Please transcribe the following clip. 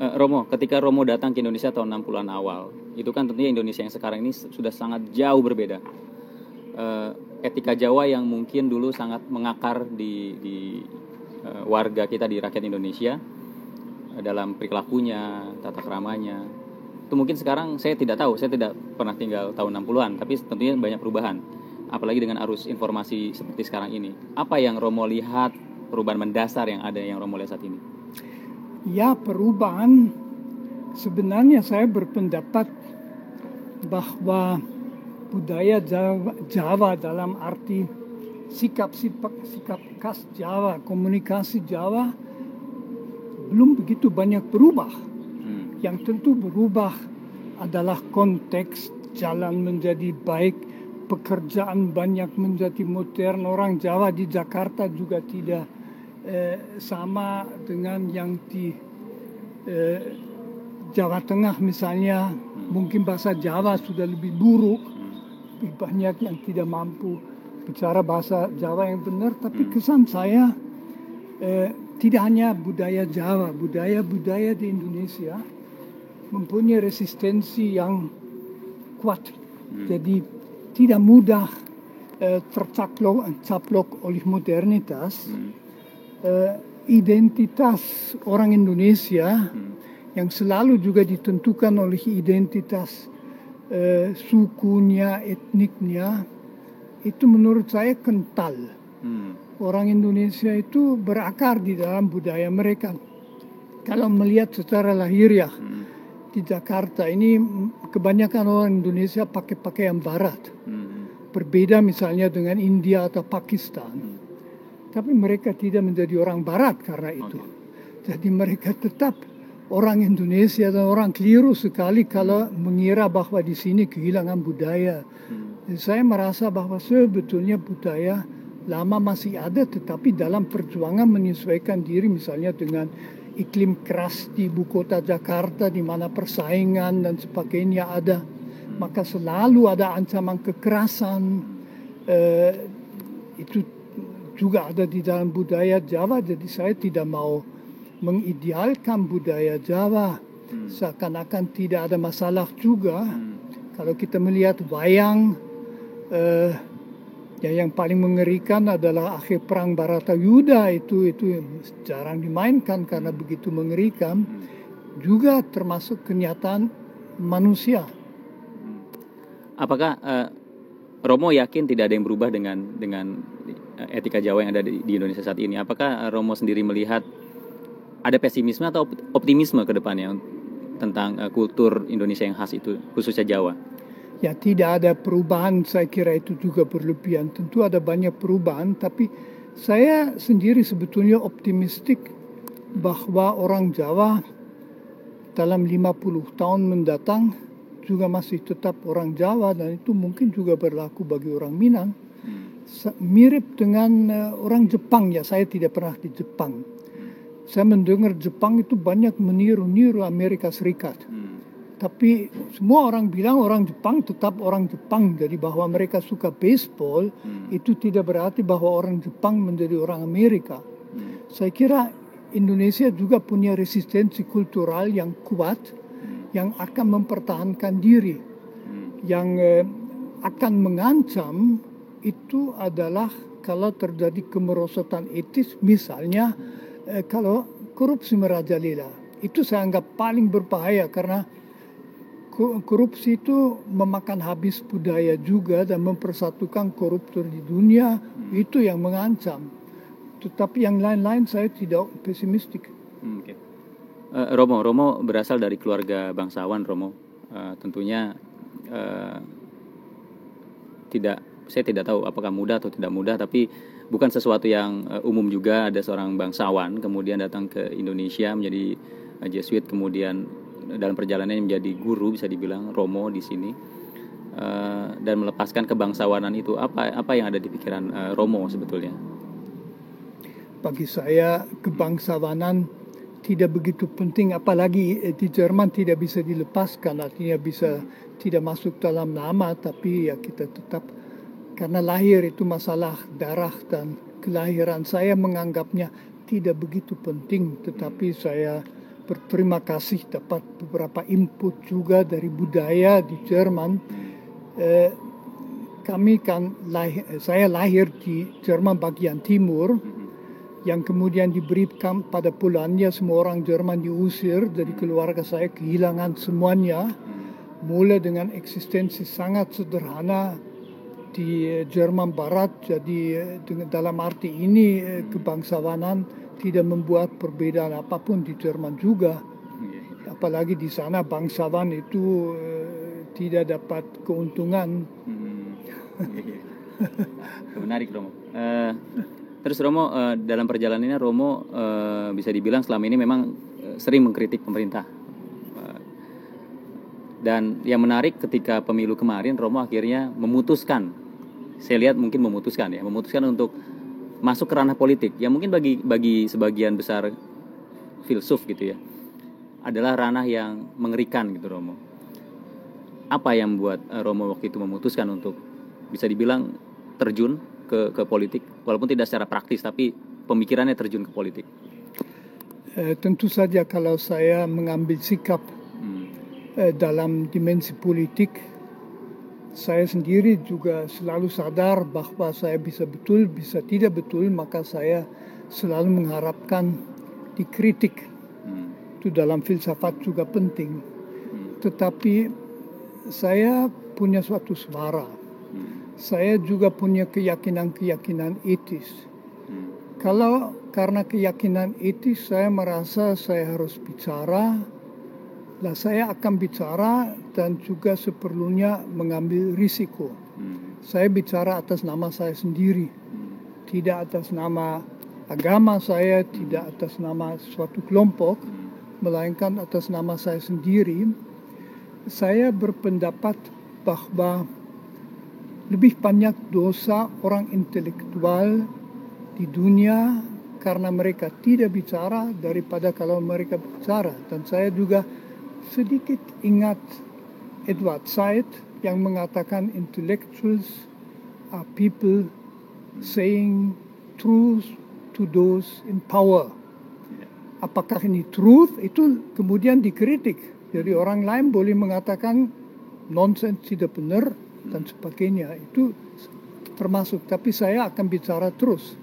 Romo, ketika Romo datang ke Indonesia tahun 60-an awal, itu kan tentunya Indonesia yang sekarang ini sudah sangat jauh berbeda. Etika Jawa yang mungkin dulu sangat mengakar di warga kita, di rakyat Indonesia, dalam perilakunya, tata keramanya. Itu mungkin sekarang saya tidak tahu, saya tidak pernah tinggal tahun 60-an, tapi tentunya banyak perubahan. Apalagi dengan arus informasi seperti sekarang ini. Apa yang Romo lihat, perubahan mendasar yang ada yang Romo lihat saat ini? Ya, perubahan, sebenarnya saya berpendapat bahwa budaya Jawa dalam arti sikap khas Jawa, komunikasi Jawa belum begitu banyak berubah. Yang tentu berubah adalah konteks, jalan menjadi baik, pekerjaan banyak menjadi modern. Orang Jawa di Jakarta juga tidak sama dengan yang di Jawa Tengah misalnya. Mungkin bahasa Jawa sudah lebih buruk, lebih banyak yang tidak mampu bicara bahasa Jawa yang benar. Tapi kesan saya tidak hanya budaya Jawa, budaya-budaya di Indonesia mempunyai resistensi yang kuat. Jadi tidak mudah tercaplok oleh modernitas. Identitas orang Indonesia yang selalu juga ditentukan oleh identitas sukunya, etniknya, itu menurut saya kental. Orang Indonesia itu berakar di dalam budaya mereka. Kalau melihat secara lahiriah di Jakarta ini, kebanyakan orang Indonesia pakai pakaian barat. Berbeda misalnya dengan India atau Pakistan. Tapi mereka tidak menjadi orang barat karena itu. Jadi mereka tetap orang Indonesia, dan orang keliru sekali kalau mengira bahwa di sini kehilangan budaya. Jadi saya merasa bahwa sebetulnya budaya lama masih ada, tetapi dalam perjuangan menyesuaikan diri misalnya dengan iklim keras di ibu kota Jakarta, di mana persaingan dan sebagainya ada. Maka selalu ada ancaman kekerasan. Itu juga ada di dalam budaya Jawa. Jadi saya tidak mau mengidealkan budaya Jawa seakan-akan tidak ada masalah juga. Kalau kita melihat wayang, yang paling mengerikan adalah akhir perang Baratayuda, itu jarang dimainkan karena begitu mengerikan. Juga termasuk kenyataan manusia. Apakah Romo yakin tidak ada yang berubah dengan etika Jawa yang ada di Indonesia saat ini? Apakah Romo sendiri melihat ada pesimisme atau optimisme ke depannya tentang kultur Indonesia yang khas itu, khususnya Jawa? Ya, tidak ada perubahan, saya kira itu juga berlebihan. Tentu ada banyak perubahan, tapi saya sendiri sebetulnya optimistik bahwa orang Jawa dalam 50 tahun mendatang juga masih tetap orang Jawa, dan itu mungkin juga berlaku bagi orang Minang. Mirip dengan orang Jepang, ya saya tidak pernah di Jepang. Saya mendengar Jepang itu banyak meniru Amerika Serikat. Tapi semua orang bilang orang Jepang tetap orang Jepang. Jadi bahwa mereka suka baseball itu tidak berarti bahwa orang Jepang menjadi orang Amerika. Saya kira Indonesia juga punya resistensi kultural yang kuat, yang akan mempertahankan diri. Yang akan mengancam itu adalah kalau terjadi kemerosotan etis, misalnya kalau korupsi merajalela. Itu saya anggap paling berbahaya karena korupsi itu memakan habis budaya juga dan mempersatukan koruptor di dunia. Itu yang mengancam. Tetapi yang lain-lain saya tidak pesimistik. Romo berasal dari keluarga bangsawan, Romo. Tentunya saya tidak tahu apakah mudah atau tidak mudah, tapi bukan sesuatu yang umum juga. Ada seorang bangsawan kemudian datang ke Indonesia menjadi Jesuit, kemudian dalam perjalanannya menjadi guru, bisa dibilang Romo di sini, dan melepaskan kebangsawanan itu. Apa yang ada di pikiran Romo sebetulnya? Bagi saya kebangsawanan tidak begitu penting, apalagi di Jerman tidak bisa dilepaskan, artinya bisa tidak masuk dalam nama, tapi ya kita tetap, karena lahir itu masalah darah dan kelahiran. Saya menganggapnya tidak begitu penting, tetapi saya berterima kasih dapat beberapa input juga dari budaya di Jerman. Saya lahir di Jerman bagian timur, yang kemudian diberikan pada Polandia. Semua orang Jerman diusir, dari keluarga saya kehilangan semuanya, mulai dengan eksistensi sangat sederhana di Jerman Barat. Jadi dalam arti ini kebangsawanan tidak membuat perbedaan apapun di Jerman juga. Apalagi di sana bangsawan itu tidak dapat keuntungan. Menarik, Romo. Terus Romo, dalam perjalanannya Romo bisa dibilang selama ini memang sering mengkritik pemerintah. Dan yang menarik ketika pemilu kemarin Romo akhirnya memutuskan, saya lihat mungkin memutuskan untuk masuk ke ranah politik. Yang mungkin bagi sebagian besar filsuf gitu ya, adalah ranah yang mengerikan gitu, Romo. Apa yang membuat Romo waktu itu memutuskan untuk bisa dibilang terjun ke politik, walaupun tidak secara praktis, tapi pemikirannya terjun ke politik? Tentu saja kalau saya mengambil sikap dalam dimensi politik, saya sendiri juga selalu sadar bahwa saya bisa betul, bisa tidak betul, maka saya selalu mengharapkan dikritik. Itu dalam filsafat juga penting. Tetapi saya punya suatu suara. Saya juga punya keyakinan-keyakinan etis. Kalau karena keyakinan etis saya merasa saya harus bicara, lah saya akan bicara dan juga seperlunya mengambil risiko. Saya bicara atas nama saya sendiri, tidak atas nama agama saya, tidak atas nama suatu kelompok, melainkan atas nama saya sendiri. Saya berpendapat bahwa lebih banyak dosa orang intelektual di dunia karena mereka tidak bicara daripada kalau mereka bicara. Dan saya juga sedikit ingat Edward Said yang mengatakan intellectuals are people saying truth to those in power. Apakah ini truth? Itu kemudian dikritik. Jadi orang lain boleh mengatakan nonsense, tidak benar dan sebagainya. Itu termasuk. Tapi saya akan bicara terus.